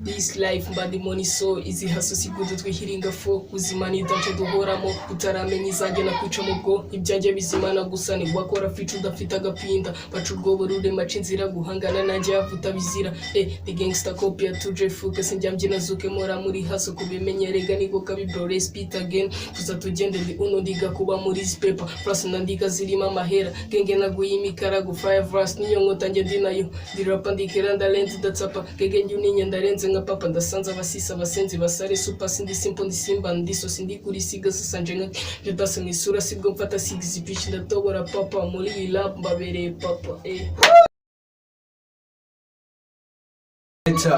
This life mbadi money so izi haso sigudu twihiringa fo uzima ni danje duhoramo utaramenya izanjye nakwica mu bwo ibyanjye bizimana gusa ni gwakora ficu udafite agapinda bacu ubwo rure mace inzira guhangana nanjye yavuta bizira the gangster copy ya tuje fuke sinjyamje nazuke mora muri haso kubimenyerega niko kabibro repeat again tuza tugende ndi uno ndiga kuba muri paper plus nandika zirima mahera genge naguye imikara go 5 verse niyo ngotanjye ndinayo dirapa ndikera ndalenti datsapa gege nyuninya ndarenze nka papa ndasanza abasisa abasenzi basare super sindi simple ndisimba ndiso sindi kuri siga sanje nka jodasa nisura sibwo mfata six pitch ndatobora papa muri lab mbabere papa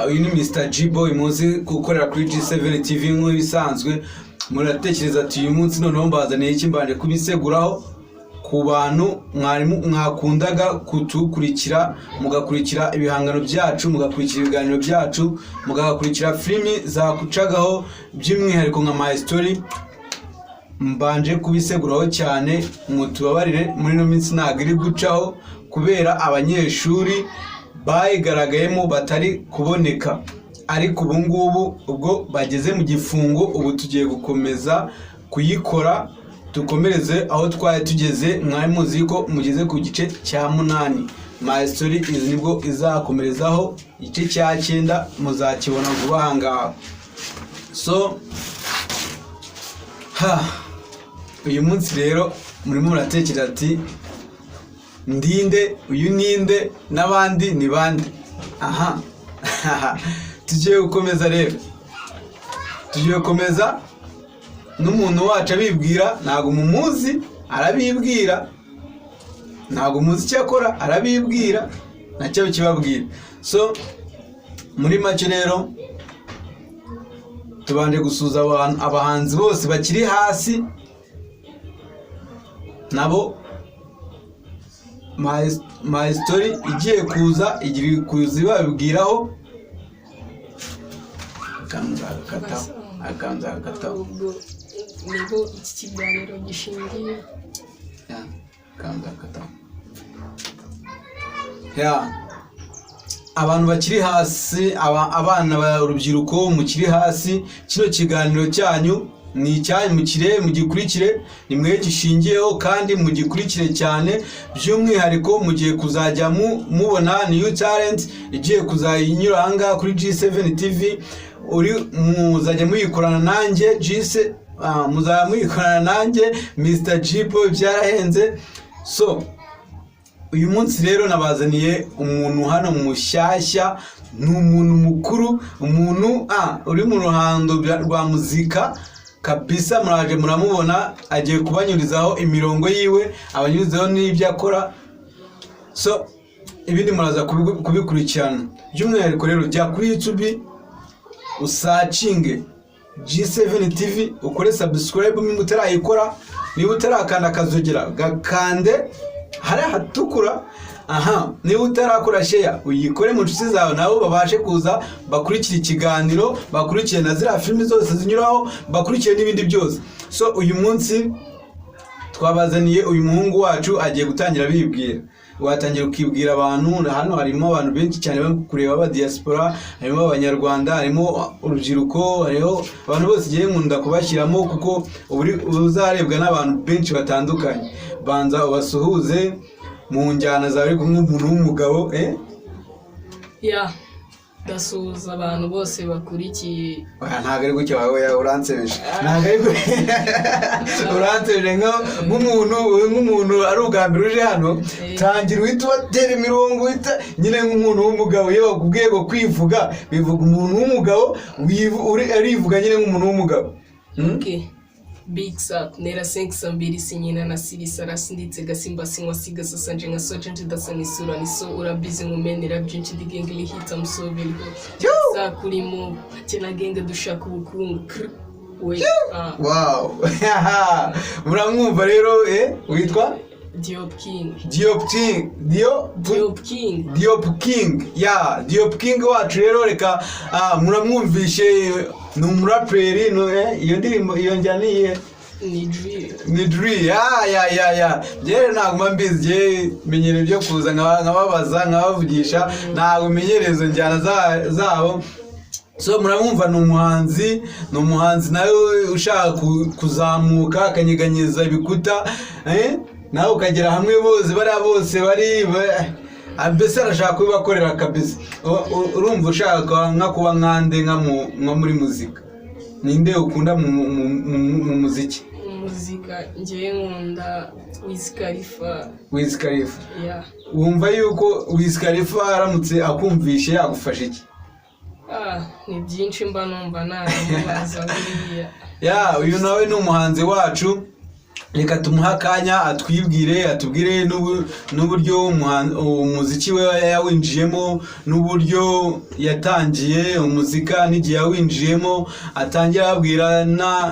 uyu ni Mr. G-Boy muzi gukorera kuri G7 TV nk'ibisanzwe muratekereza ati uyu munsi noneho mbazaniye iki mbanje kubiseguraho ku bantu mwarimu mwakundaga kutukurikira mugakurikira ibihangano byacu mugakurikira ibiganiro byacu mugakurikira filimi zakucagaho by'umwihariko nka My Story mbanje kubiseguraho cyane mutubabarire muri no minsi nagiri gucaho kubera abanyeshuri bayigaragayemo batari kuboneka ariko ubu ngubu ubwo bageze mu gifungo ubu tugiye gukomeza kuyikora tukomereze aho twari tugeze mwari muzi ko mugeze ku gice cya 8 My Story izi nibwo izakomerezaho igice cya 9 muzakibona vuba hangaha so uyu munsi rero murimo muratekereza ati ndinde uyu ninde nabandi ni bande aha tugiye gukomeza rero tugiye gukomeza n'umuntu wacu abibwira ntago mumuzi arabibwira ntago muzi cyakora arabibwira nacyo kibabwira so muri make rero tubanje gusuza abahanzi bose bakiri hasi nabo My Story igiye kuza igiri kuzibabwiraho akanza kata niho iki kiganiro gishingiye akanza kata abantu bakiri hasi abana b'urubyiruko mukiri hasi kino kiganiro cyanyu ni icyanyu mugikurikire nimwe gishingiyeho kandi mugikurikire cyane by'umwihariko mugiye kuzajya mubona new talent igiye kuzayinyura hanga kuri G7 TV uri muzajya muyikorana nanjye muzajya muyikorana nanjye Mr. G-Boy byarahenze so uyu munsi rero nabazaniye umuntu hano mushyashya n'umuntu mukuru umuntu uri mu ruhando rwa muzika kabisa muraje muramubona agiye kubanyurizaho imirongo yiwe abanyurizaho n'ibyo akora so ibindi muraza kubikurikirana by'umwihariko rero jya kuri YouTube usacinge G7 TV ukore subscribe niba utarayikora niba utarakanda akazogera gakande hari hatukura niba utarakora share uyikore mu nshuti zawe nabo babashe kuza bakurikira ikiganiro bakurikire na zira filimi zose zinyuraho bakurikire n'ibindi byose so uyu munsi twabazaniye uyu muhungu wacu agiye gutangira bibwira watangira ukibwira abantu hano harimo abantu benshi cyane bari kureba aba diaspora harimo abanyarwanda harimo urubyiruko hariho abantu bose giye nkunda kubashyiramo kuko uzarebwa n'abantu benshi batandukanye banza ubasuhuze mu njyana zawe kumwe umuntu w'umugabo dasuhuza abantu bose bakurikiye ntago ari gutyo wawe uransebeje ntago ari uransebeje nk'umuntu ari ubwambere uje hano tangira uhita ubatera imirongo nyine nk'umuntu w'umugabo iyo bakubwiye ngo kwivuga bivuga umuntu w'umugabo arivuga nyine nk'umuntu w'umugabo Big Sap nera 5 sinyina na siri sarasi nditse gasimba sinywa siga sasanje nka soje ndasa nisura niso urabize mumenera byinshi digengeli hita musoveli za kurimo cyena genge dushaka ubukungu wow muramwumva rero witwa Diop King Diop King wacu rero reka muramwumvishe ni umuraperi iyo ndirimbo iyo njyaniye ni drill byere ntabwo mbizi menyere byo kuza nkababaza nkabavugisha ntabwo menyere izo njyana zabo so muramwumva ni umuhanzi nawe ushaka kuzamuka akanyeganyeza ibikuta nawe ukagera hamwe bose bariya bose bari mbese arashaka kubibakorera kabisa. Urumva ushaka nka kuba nkande nka muri muzika, ninde ukunda mu muziki? Muzika ngiye nkunda Wiz Khalifa. Yeah. Wumva yuko Wiz Khalifa aramutse akumvishe yagufasha iki? Ni byinshi mba numva namubaza buriya. Uyu nawe ni umuhanzi wacu, reka tumuha akanya atubwire n'uburyo umuziki we yawinjiyemo, n'uburyo yatangiye umuzika n'igihe yawinjiyemo, atangira ababwira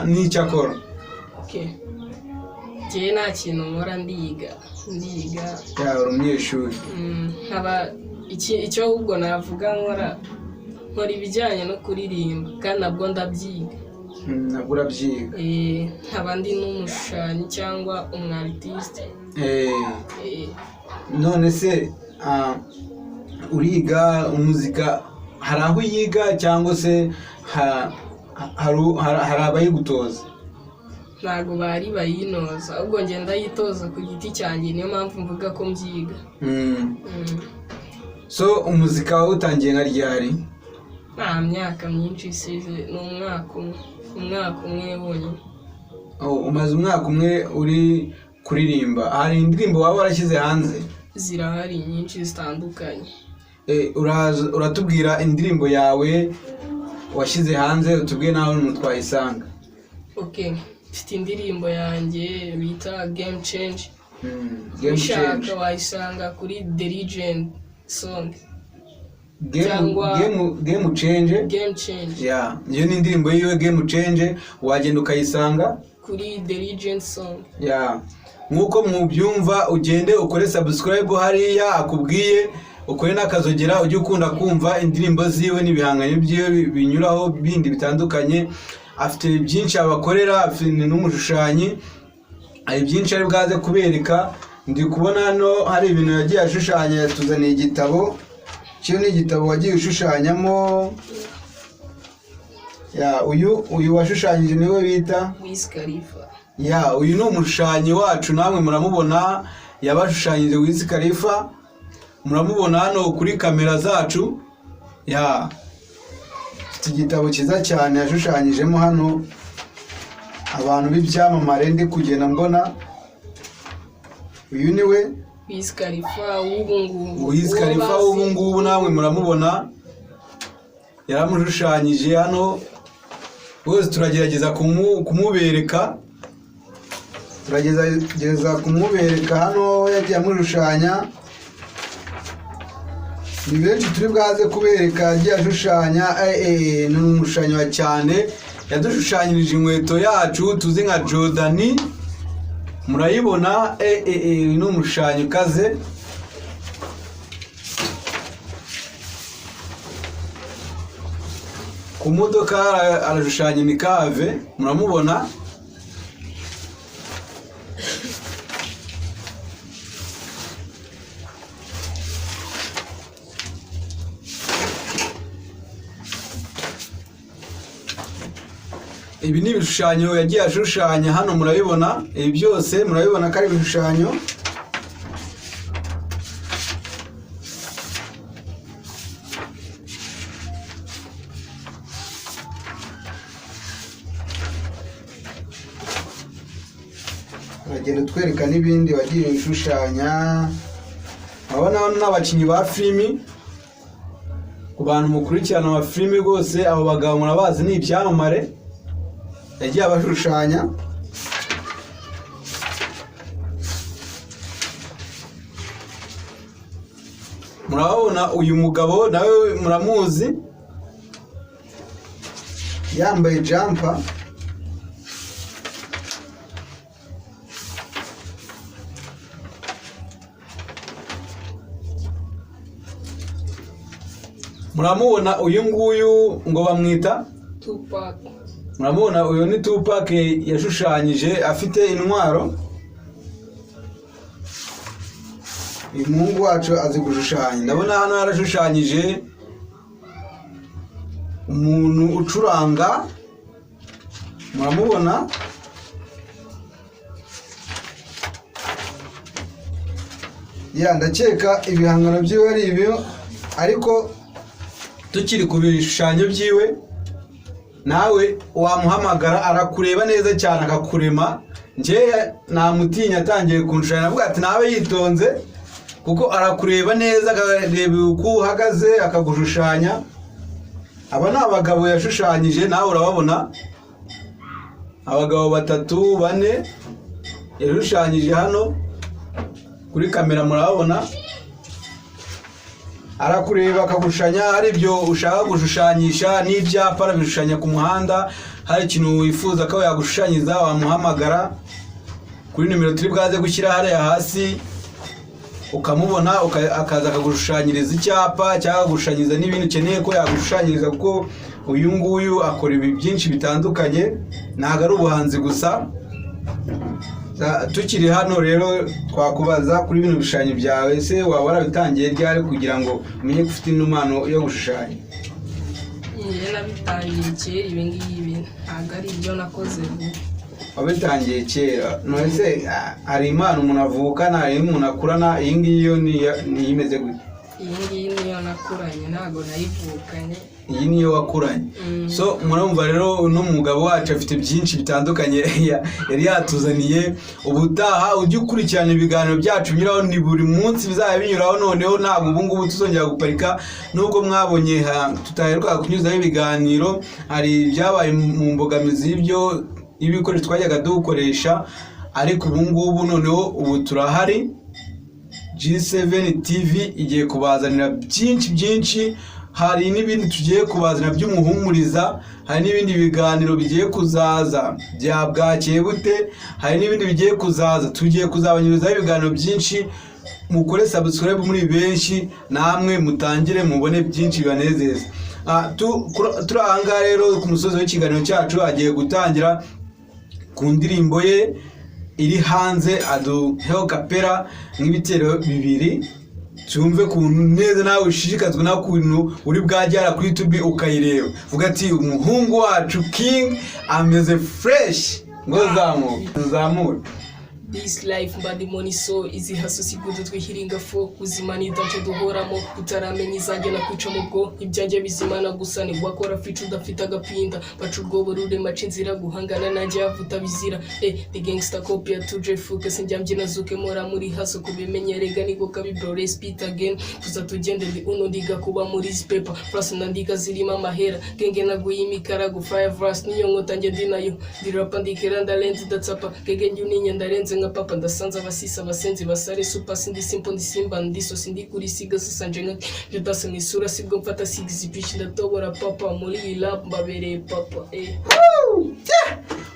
n'icyo akora. Ngiye nta kintu nkora, ndiga uri umunyeshuri. Icyo ahubwo navuga nkora ibijyanye no kuririmba, kandi nabwo ndabyiga. Nabwo urabyiga? Nkaba ndi n'umushushanyi cyangwa umwartiste. None se uriga umuzika, hari aho uyiga cyangwa se hari abayigutoza? Ntabwo bari bayinoza, ahubwo ngenda yitoza ku giti cyanjye, niyo mpamvu mvuga ko mbyiga. So umuzika wawutangiye nka ryari? Nta myaka myinshi isize, ni umwaka umwe wonyine. Umaze umwaka umwe uri kuririmba. Hari indirimbo waba warashyize hanze? Zirahari nyinshi zitandukanye. Uratubwira indirimbo yawe washyize hanze, utubwiye naho twayisanga. Mfite indirimbo yanjye bita Game Change. Ushaka wayisanga kuri The Legend song. Game Change. Iyo ni indirimbo yiwe Game Change, wagenda ukayisanga kuri The Legend song. Nkuko mubyumva, ugende ukore subscribe hariya akubwiye, ukore n'akazogera, ujye ukunda kumva indirimbo ziwe n'ibihangano byiwe binyuraho bindi bitandukanye. Afite byinshi abakorera, afite n'umushushanyi, hari byinshi ari bwaze kubereka. Ndi kubona hano hari ibintu yagiye ashushanya, yatuzaniye igitabo. Cyo ni igitabo wagiye ushushanyamo. Uyu washushanyije niwe bita Wiz Khalifa. Uyu ni umushushanyi wacu, namwe muramubona, yabashushanyije Wiz Khalifa, muramubona hano kuri kamera zacu. Iki gitabo cyiza cyane yashushanyijemo hano abantu b'ibyamamare ndi kugenda mbona. Uyu niwe Wiz Khalifa w'ubungubu. Wiz Khalifa w'ubungubu, namwe muramubona, yaramushushanyije hano. Bose turagerageza kumubereka, hano yagiye amushushanya. Ni benshi turi bwaze kubereka yagiye ashushanya. Ni umushushanyi cyane, yadushushanyirije inkweto yacu tuzi nka Jordan, murayibona. Ni umushushanyi ukaze. Ku modoka arashushanya imikave, muramubona. Ibi ni ibishushanyo yagiye ashushanya hano, murabibona. Ibi byose murabibona ko ari ibishushanyo. Uragenda twereka n'ibindi wagiye ushushanya. Abona hano n'abakinnyi ba filimi, ku bantu mukurikirana aba filimi rwose, abo bagabo murabazi, ni ibyamamare yagiye abashushanya. Murabona uyu mugabo nawe muramuzi, yambaye jumper. Muramubona uyu nguyu ngo bamwita Tupac. Muramubona uyu ni Tupac yashushanyije afite intwaro. Uyu muhungu wacu azi gushushanya. Ndabona hano yarashushanyije umuntu ucuranga muramubona ndakeka ibihangano byiwe ari ibi, ariko tukiri ku bishushanyo byiwe nawe wamuhamagara arakureba neza cyane akakurema. njye namutinya atangiye kunshushanya avuga ati nawe yitonze kuko arakureba neza akareba uko uhagaze akagushushanya. Aba ni abagabo yashushanyije, nawe urababona abagabo 3 4 yashushanyije hano kuri kamera, murabona arakureba akagushushanya. Hari ibyo ushaka gushushanyisha n'ibyapa arabishushanya ku muhanda. Hari ikintu wifuza ko yagushushanyiriza wamuhamagara kuri nimero turi bwaze gushyira hariya hasi, ukamubona akaza akagushushanyiriza icyapa cyangwa agushushanyiriza n'ibintu ukeneye ko yagushushanyiriza, kuko uyu nguyu akora ibi byinshi bitandukanye, ntabwo ari ubuhanzi gusa. Tukiri hano rero twakubaza kuri bino bishushanyo byawe, se waba warabitangiye ryari kugira ngo umenye ko ufite impano yo gushushanya? Nabitangiye kera, ibi ngibi ntabwo ari ibyo nakoze vuba. Wabitangiye kera? None se hari impano umuntu avukana, hari umuntu akurana, iyi ngiyi yo imeze gute? Iyi ngiyi niyo nakuranye, ntabwo nayivukanye. Iyi niyo wakuranye. So murumva rero uno mugabo wacu afite byinshi bitandukanye yari yatuzaniye. Ubutaha ujye ukurikirana ibiganiro byacu binyuraho, ni buri munsi bizaba binyuraho. Noneho ntabwo ubu ngubu tuzongera guparika, nubwo mwabonye tutaheruka kunyuzaho ibiganiro. Hari byabaye mu mbogamizi y'ibikoresho twajyaga dukoresha, ariko ubu ngubu noneho ubu turahari. G7 TV igiye kubazanira byinshi. Hari n'ibindi tugiye kubazana by'umuhumuriza, hari n'ibindi biganiro bigiye kuzaza bya bwakeye bute, hari n'ibindi bigiye kuzaza. Tugiye kuzabanyurizaho ibiganiro byinshi, mukore subscribe muri benshi, namwe mutangire mubone byinshi bibanezeza. Turi ahangaha rero ku musozi w'ikiganiro cyacu, agiye gutangira ku ndirimbo ye iri hanze, aduheho kapera nk'ibitero 2 cyumve kuntu neza, nawe ushishikazwe na kuntu uri bwajyara kuri YouTube ukayireba, vuga ati umuhungu wacu King ameze fresh, ngo zamure. This life mbadi money so izi haso sigudu twihiringa fo uzima ni dace duhoramo utaramenya izajye na kwica mu bwo ibyanjye bizimana gusa ni gwakora ficu udafite agapinda bacu ubwo burude mace inzira guhangana nanjye yavuta bizira the gangster copy tuje fuke sinjya mbyina zuke mora muri haso kubimenyerega niko kabibro repeat again tuza tugende ndi uno ndiga kuba muri paper plus nandika zirima mahera genge naguye imikara gu fire verse niyo ngotanjye ndinayo ndirapa ndikera ndalent datsapa gege njuninya ndarenze nka papa ndasanza abasisa abasenzi basare super sindi simple ndisimba ndiso sindi kuri siga sanje nka judase mwisura sibwo mfata 6 bitch ndatobora papa muri lab mbabere papa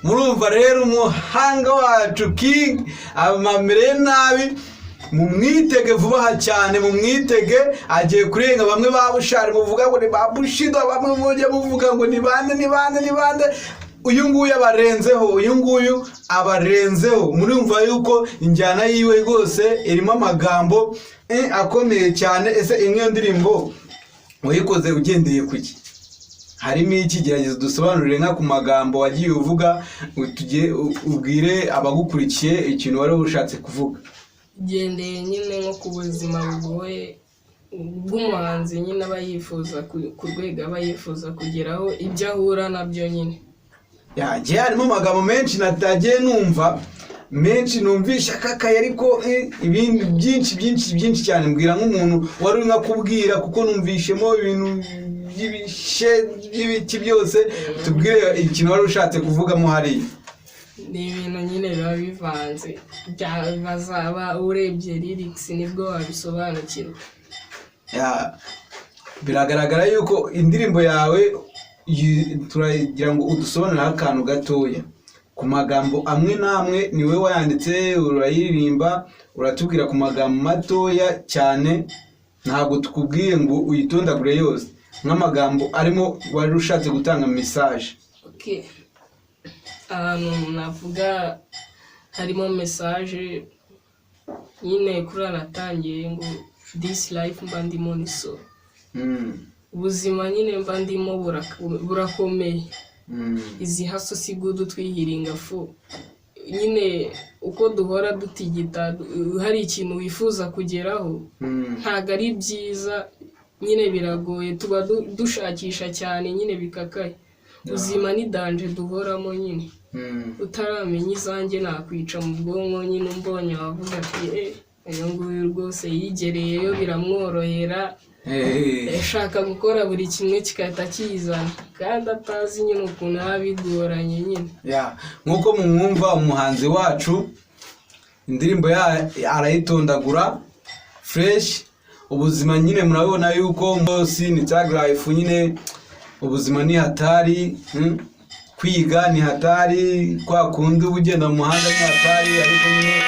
murumva rero umuhanga wacu King amamere nabi, mumwitege vuba cyane, mumwitege agiye kurenga. Bamwe babushari muvuga ngo ni babushido, bamwe mujye muvuga ngo ni bande. Uyu nguyu abarenzeho, murumva yuko injyana yiwe rwose irimo amagambo akomeye cyane. Ese imwe ndirimbo wayikoze ugendeye kuki? Harimo iki? Gerageza dusobanurire nka ku magambo wagiye uvuga, ubwire abagukurikiye ikintu wari ushatse kuvuga. Gendeye nyine nko ku buzima bugoye bw'umuhanzi, nyine aba yifuza ku rwego aba yifuza kugeraho, ibyo ahura nabyo nyine. Yagiye harimo amagambo menshi natagiye numva, menshi numvisha kakaye, ariko ibindi byinshi cyane. Mbwira nk'umuntu wari uri nkakubwira, kuko numvishemo ibintu by'ibiki byose. Tubwire ikintu wari ushatse kuvugamo hariya. Ni ibintu nyine biba bivanze, bazaba urebye lyrics nibwo wabisobanukirwa. Biragaragara yuko indirimbo yawe turagira ngo udusobanurire akantu gatoya ku magambo amwe namwe. Niwe wayanditse, urayiririmba, uratubwira ku magambo matoya cyane, ntabwo tukubwiye ngo uyitondagure yose. Nk'amagambo arimo wari ushatse gutanga message. Okay, navuga harimo message nyine kuri natangiye ngo this life mbandi money so ubuzima nyine mba ndimo burakomeye. Izi haso si good twihiringa fo nyine uko duhora dutigita hari ikintu wifuza kugeraho ntago ari byiza nyine biragoye tuba dushakisha cyane nyine bikakaye. Ubuzima ni danje duhoramo nyine utaramenya izanjye nakwica mu bwonko nyine umbonye wavuga ati uyu nguyu rwose yigereyeyo biramworohera ashaka gukora buri kimwe kigahita kizana kandi atazi nyine ukuntu bigoranye nyine. Nk'uko mumwumva umuhanzi wacu indirimbo arayitondagura fresh. Ubuzima nyine murabona yuko mbosi ni tag life nyine ubuzima ni hatari, kwiga ni hatari, kwa kundi ugenda mu muhanda ni hatari, ariko nyine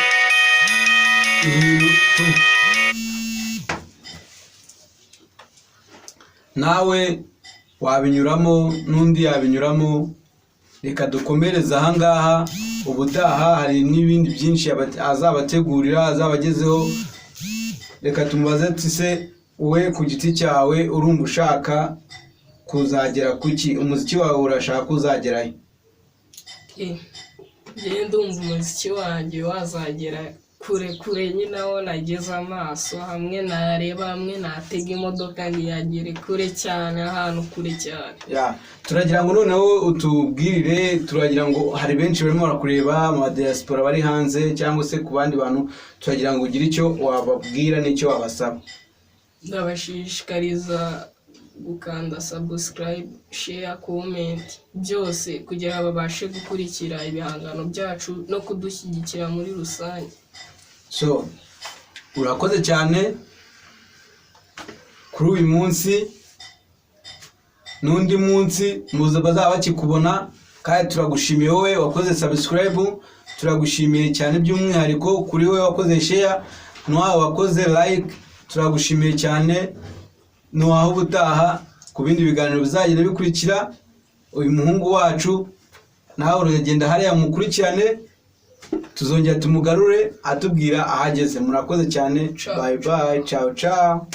nawe wabinyuramo n'undi yabinyuramo. Reka dukomereza aha ngaha, ubutaha hari n'ibindi byinshi azabategurira azabagezeho. Reka tumubaze ati se wowe ku giti cyawe urumva ushaka kuzagera kuki? Umuziki wawe urashaka kuzagerayo? Ndumva umuziki wanjye wazagera kure nyine aho nageze amaso hamwe nareba hamwe natega imodoka ngiyagere kure cyane, ahantu kure cyane. Turagira ngo noneho utubwirire, turagira ngo hari benshi barimo barakureba mu diaspora bari hanze cyangwa se ku bandi bantu, turagira ngo ugire icyo wababwira n'icyo wabasaba. Ndabashishikariza gukanda subscribe, share, comment byose kugira babashe gukurikira ibihangano byacu no kudushyigikira muri rusange. So urakoze cyane kuri uyu munsi, n'undi munsi muze bazaba bakikubona, kandi turagushimiye wowe wakoze subscribe, turagushimiye cyane by'umwihariko kuri wowe wakoze share, n'uwawe wakoze like, turagushimiye cyane. N'uwaho ubutaha ku bindi biganiro bizagenda bikurikira. Uyu muhungu wacu nawe uragenda hariya mukurikirane, tuzongera tumugarure atubwira ahageze. Murakoze cyane, bye bye, ciao ciao.